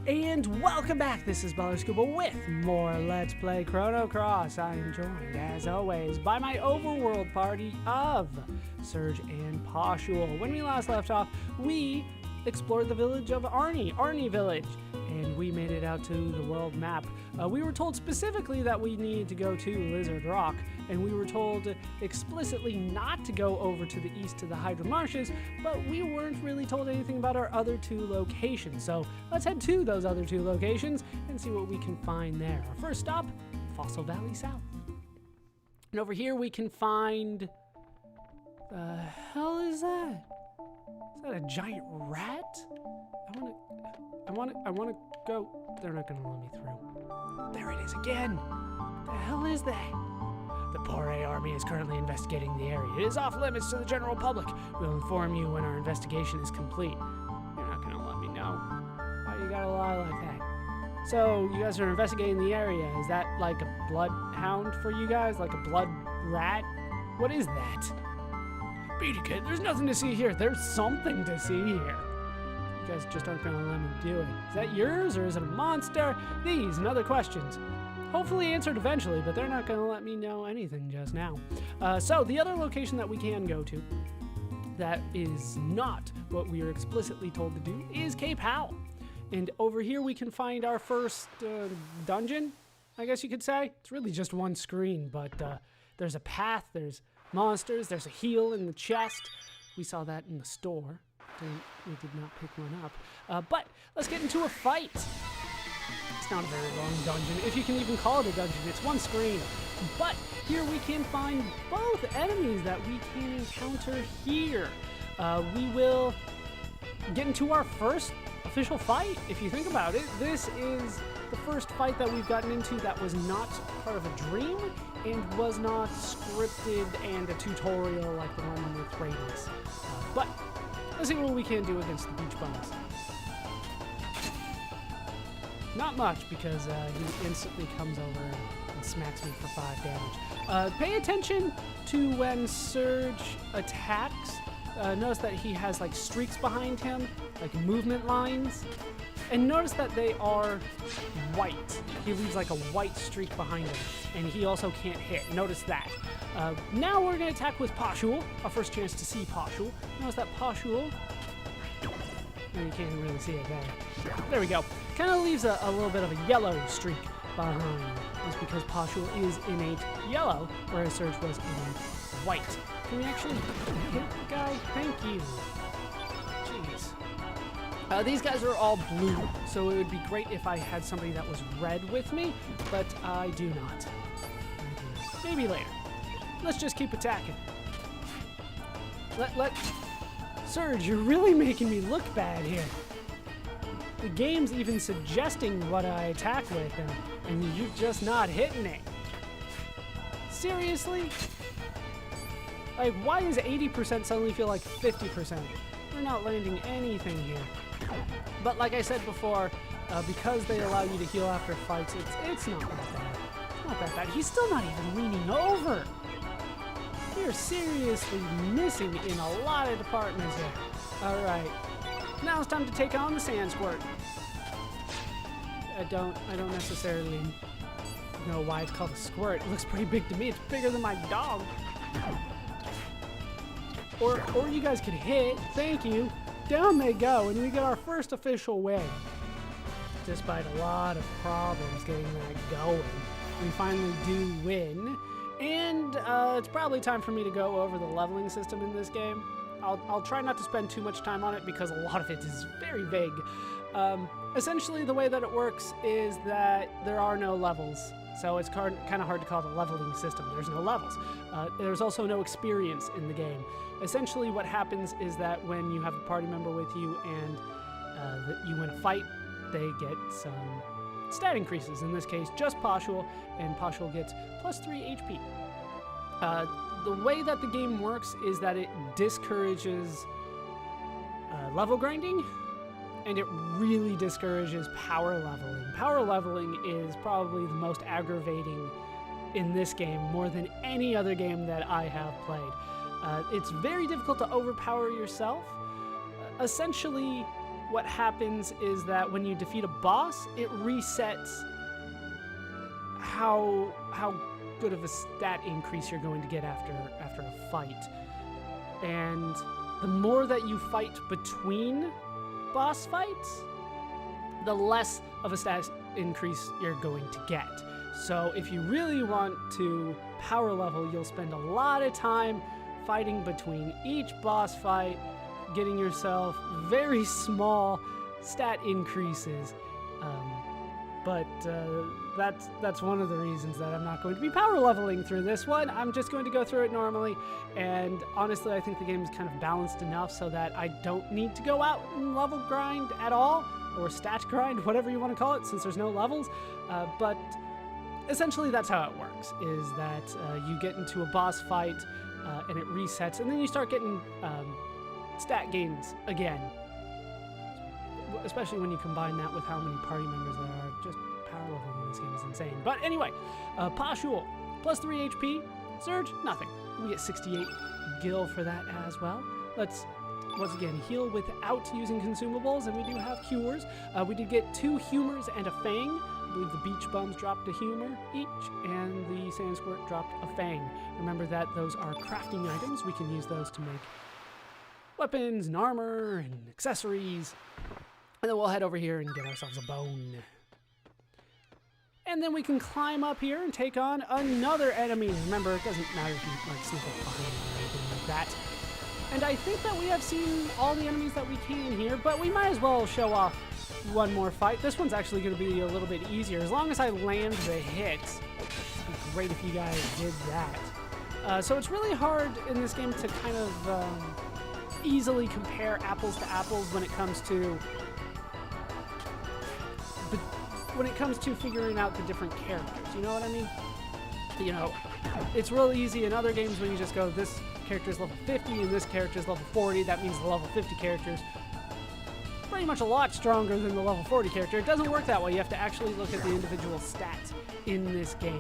And welcome back, this is Baller Scuba with more Let's Play Chrono Cross. I am joined, as always, by my overworld party of Surge and Poshul. When we last left off, we explored the village of Arni Village, and we made it out to the world map. We were told specifically that we needed to go to Lizard Rock, and we were told explicitly not to go over to the east to the Hydra Marshes, but we weren't really told anything about our other two locations. So let's head to those other two locations and see what we can find there. Our first stop, Fossil Valley South. And over here we can find... the hell is that? Is that a giant rat? I wanna go. They're not gonna let me through. There it is again. The hell is that? The Pore Army is currently investigating the area. It is off limits to the general public. We'll inform you when our investigation is complete. You're not gonna let me know. Why you gotta lie like that? So you guys are investigating the area. Is that like a bloodhound for you guys? Like a blood rat? What is that? Beat it, kid. There's nothing to see here. There's something to see here. You guys just aren't going to let me do it. Is that yours or is it a monster? These and other questions. Hopefully answered eventually, but they're not going to let me know anything just now. So the other location that we can go to that is not what we are explicitly told to do is Cape Howell. And over here we can find our first dungeon, I guess you could say. It's really just one screen, but there's a path, there's monsters, there's a heal in the chest. We saw that in the store. We did not pick one up. But let's get into a fight. It's not a very long dungeon, if you can even call it a dungeon. It's one screen. But here we can find both enemies that we can encounter here. We will get into our first official fight, if you think about it. This is the first fight that we've gotten into that was not part of a dream and was not scripted and a tutorial like the one with Radius. But let's see what we can do against the beach bums. Not much, because he instantly comes over and smacks me for 5 damage. Pay attention to when Surge attacks. Notice that he has like streaks behind him, like movement lines. And notice that they are white. He leaves like a white streak behind him. And he also can't hit. Notice that. Now we're going to attack with Poshul. Our first chance to see Poshul. Notice that Poshul... Oh, you can't really see it there. There we go. Kind of leaves a little bit of a yellow streak behind. It's because Poshul is innate yellow, whereas Surge was innate white. Can we actually hit the guy? Thank you. Jeez. These guys are all blue, so it would be great if I had somebody that was red with me, but I do not. Maybe later. Let's just keep attacking. Surge, you're really making me look bad here. The game's even suggesting what I attack with, and you're just not hitting it. Seriously? Like, why does 80% suddenly feel like 50%? We're not landing anything here. But like I said before, because they allow you to heal after fights, it's not that bad. It's not that bad. He's still not even leaning over. We're seriously missing in a lot of departments here. Alright. Now it's time to take on the Sand Squirt. I don't necessarily know why it's called a squirt. It looks pretty big to me. It's bigger than my dog. Or you guys could hit. Thank you. Down they go, and we get our first official win. Despite a lot of problems getting that going, we finally do win. And it's probably time for me to go over the leveling system in this game. I'll try not to spend too much time on it because a lot of it is very vague. Essentially, the way that it works is that there are no levels. So it's kind of hard to call it a leveling system. There's no levels. There's also no experience in the game. Essentially, what happens is that when you have a party member with you and you win a fight, they get some stat increases. In this case, just Poshul, and Poshul gets plus 3 HP. The way that the game works is that it discourages level grinding, and it really discourages power leveling. Power leveling is probably the most aggravating in this game, more than any other game that I have played. It's very difficult to overpower yourself. Essentially, what happens is that when you defeat a boss, it resets how good of a stat increase you're going to get after a fight. And the more that you fight between boss fights, the less of a stat increase you're going to get. So if you really want to power level, you'll spend a lot of time fighting between each boss fight, getting yourself very small stat increases. But that's one of the reasons that I'm not going to be power leveling through this one. I'm just going to go through it normally, and honestly, I think the game is kind of balanced enough so that I don't need to go out and level grind at all, or stat grind, whatever you want to call it, since there's no levels. But essentially, that's how it works, is that you get into a boss fight, and it resets, and then you start getting stat gains again. Especially when you combine that with how many party members there are. Just power leveling in this game is insane. But anyway, Pashul, plus 3 HP. Surge, nothing. We get 68 gil for that as well. Let's, once again, heal without using consumables, and we do have cures. We did get 2 humors and a fang. I believe the beach bums dropped a humor each, and the sand squirt dropped a fang. Remember that those are crafting items. We can use those to make weapons and armor and accessories. And then we'll head over here and get ourselves a bone. And then we can climb up here and take on another enemy. Remember, it doesn't matter if you like sneak up behind or anything like that. And I think that we have seen all the enemies that we can here, but we might as well show off one more fight. This one's actually going to be a little bit easier. As long as I land the hits, it'd be great if you guys did that. So it's really hard in this game to kind of easily compare apples to apples when it comes to figuring out the different characters. You know what I mean? You know, it's real easy in other games when you just go, this character is level 50 and this character is level 40. That means the level 50 character is pretty much a lot stronger than the level 40 character. It doesn't work that way. You have to actually look at the individual stats in this game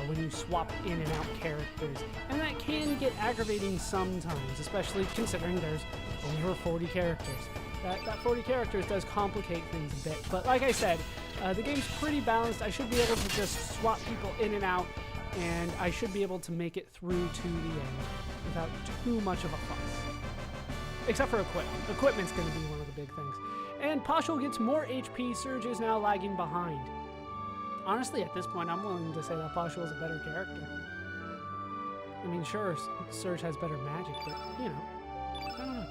when you swap in and out characters. And that can get aggravating sometimes, especially considering there's over 40 characters. That 40 characters does complicate things a bit. But like I said, the game's pretty balanced. I should be able to just swap people in and out, and I should be able to make it through to the end without too much of a fuss. Except for equipment. Equipment's going to be one of the big things. And Pashul gets more HP. Surge is now lagging behind. Honestly, at this point, I'm willing to say that Pashul is a better character. I mean, sure, Surge has better magic, but, you know, I don't know.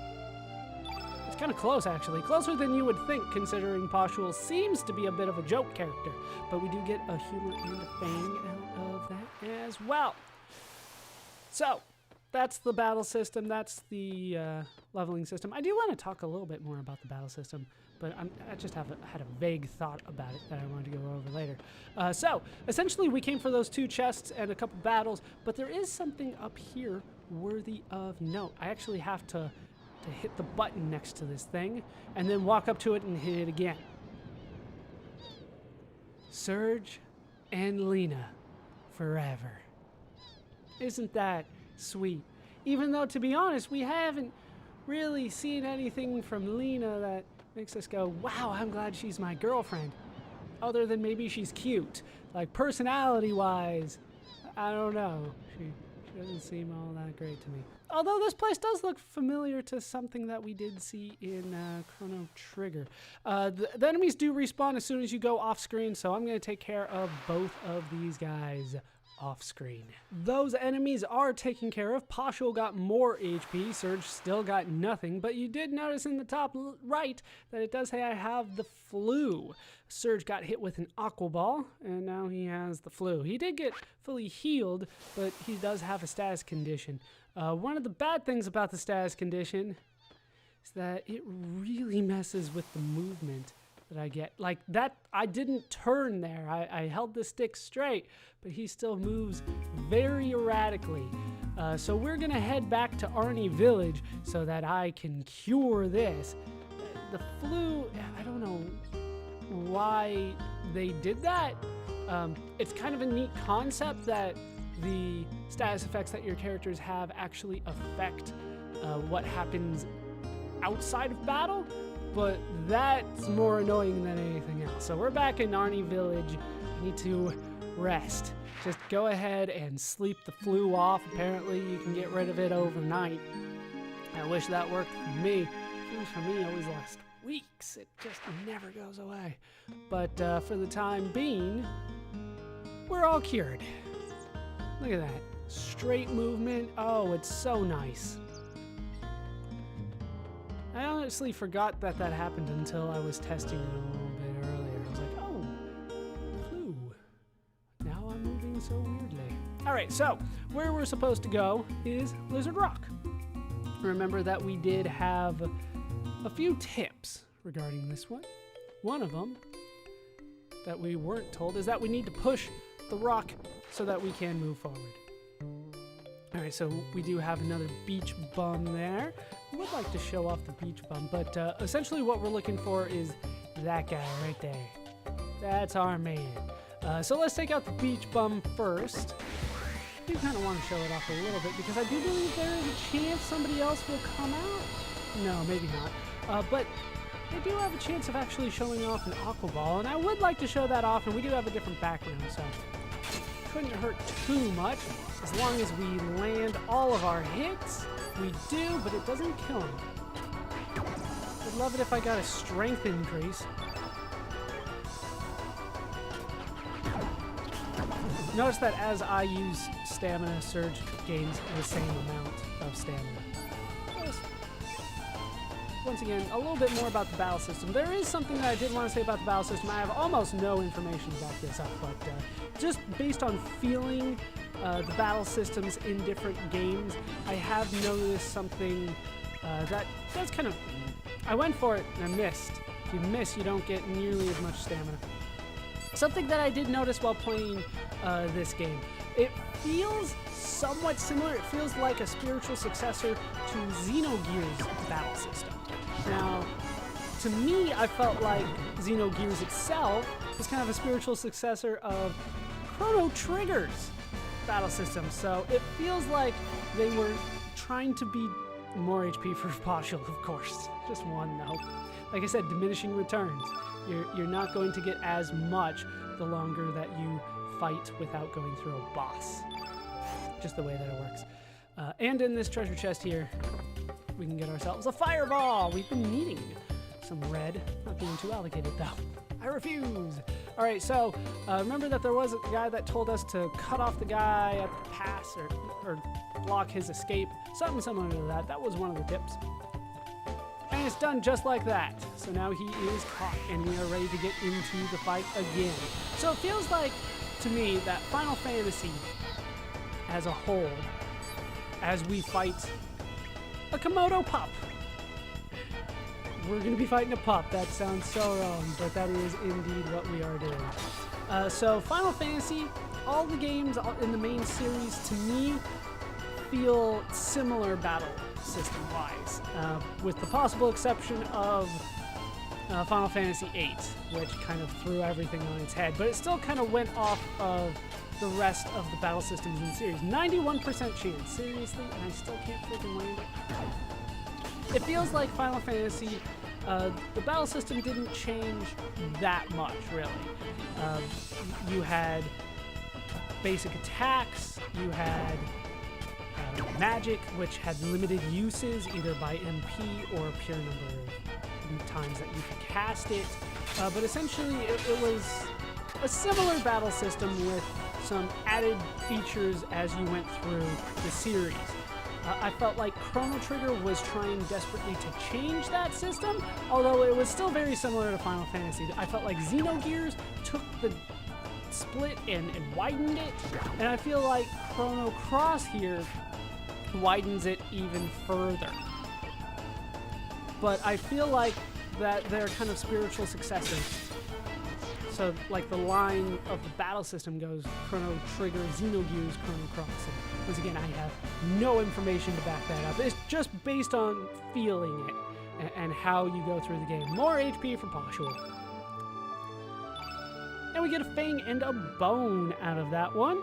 It's kind of close, actually. Closer than you would think, considering Pashul seems to be a bit of a joke character. But we do get a humor and a fang out of that as well. So, that's the battle system. That's the leveling system. I do want to talk a little bit more about the battle system, but I just had a vague thought about it that I wanted to go over later. So, essentially, we came for those 2 chests and a couple battles, but there is something up here worthy of note. I actually have to hit the button next to this thing, and then walk up to it and hit it again. Surge and Lena forever. Isn't that sweet? Even though, to be honest, we haven't really seen anything from Lena that makes us go, wow, I'm glad she's my girlfriend. Other than maybe she's cute. Like, personality-wise, I don't know. She doesn't seem all that great to me. Although this place does look familiar to something that we did see in Chrono Trigger. The enemies do respawn as soon as you go off screen, so I'm going to take care of both of these guys off screen. Those enemies are taken care of. Pashul got more HP. Surge still got nothing, but you did notice in the top right that it does say I have the flu. Surge got hit with an aqua ball, and now he has the flu. He did get fully healed, but he does have a status condition. One of the bad things about the status condition is that it really messes with the movement that I get. Like that, I didn't turn there. I held the stick straight, but he still moves very erratically. So we're gonna head back to Arni Village so that I can cure this. The flu, I don't know why they did that. It's kind of a neat concept that the status effects that your characters have actually affect what happens outside of battle. but that's more annoying than anything else. So we're back in Arni Village. I need to rest. Just go ahead and sleep the flu off. Apparently you can get rid of it overnight. I wish that worked for me. Flu's for me always lasts weeks. It just never goes away. But for the time being, we're all cured. Look at that. Straight movement. Oh, it's so nice. I honestly forgot that happened until I was testing it a little bit earlier. I was like, oh, flu. Now I'm moving so weirdly. All right, so where we're supposed to go is Lizard Rock. Remember that we did have a few tips regarding this one. One of them that we weren't told is that we need to push the rock so that we can move forward. All right, so we do have another beach bum there. I would like to show off the beach bum, but essentially what we're looking for is that guy right there. That's our man. So let's take out the beach bum first. I do kind of want to show it off a little bit because I do believe there is a chance somebody else will come out. No, maybe not. But I do have a chance of actually showing off an aqua ball, and I would like to show that off, and we do have a different background, so couldn't hurt too much as long as we land all of our hits. We do, but it doesn't kill him. I'd love it if I got a strength increase. Notice that as I use stamina, Surge gains the same amount of stamina. Once again, a little bit more about the battle system. There is something that I did want to say about the battle system. I have almost no information to back this up, but just based on feeling the battle systems in different games, I have noticed something that's kind of... I went for it and I missed. If you miss, you don't get nearly as much stamina. Something that I did notice while playing this game, it feels somewhat similar. It feels like a spiritual successor to Xenogears' battle system. Now, to me, I felt like Xenogears itself is kind of a spiritual successor of Chrono Trigger's battle system. So it feels like they were trying to be more HP for partial, of course. Just one, though. Like I said, diminishing returns. You're not going to get as much the longer that you fight without going through a boss. Just the way that it works. And in this treasure chest here, we can get ourselves a fireball. We've been needing some red. Not being too allocated, though. I refuse. All right, so remember that there was a guy that told us to cut off the guy at the pass or block his escape. Something similar to that. That was one of the tips. And it's done just like that. So now he is caught, and we are ready to get into the fight again. So it feels like, to me, that Final Fantasy as a whole, as we fight a Komodo pup. We're going to be fighting a pup. That sounds so wrong, but that is indeed what we are doing. So Final Fantasy, all the games in the main series, to me, feel similar battle system-wise, with the possible exception of Final Fantasy VIII, which kind of threw everything on its head, but it still kind of went off of the rest of the battle systems in the series. 91% chance, seriously, and I still can't freaking land it. It feels like Final Fantasy, the battle system didn't change that much, really. You had basic attacks, you had magic, which had limited uses, either by MP or pure number of times that you could cast it. But essentially, it was a similar battle system with some added features as you went through the series. I felt like Chrono Trigger was trying desperately to change that system, although it was still very similar to Final Fantasy. I felt like Xenogears took the split and widened it, and I feel like Chrono Cross here widens it even further. But I feel like that they're kind of spiritual successors. So, like, the line of the battle system goes Chrono Trigger, Xenogears, Chrono Cross. And once again, I have no information to back that up. It's just based on feeling it and how you go through the game. More HP for Poshua. And we get a fang and a bone out of that one.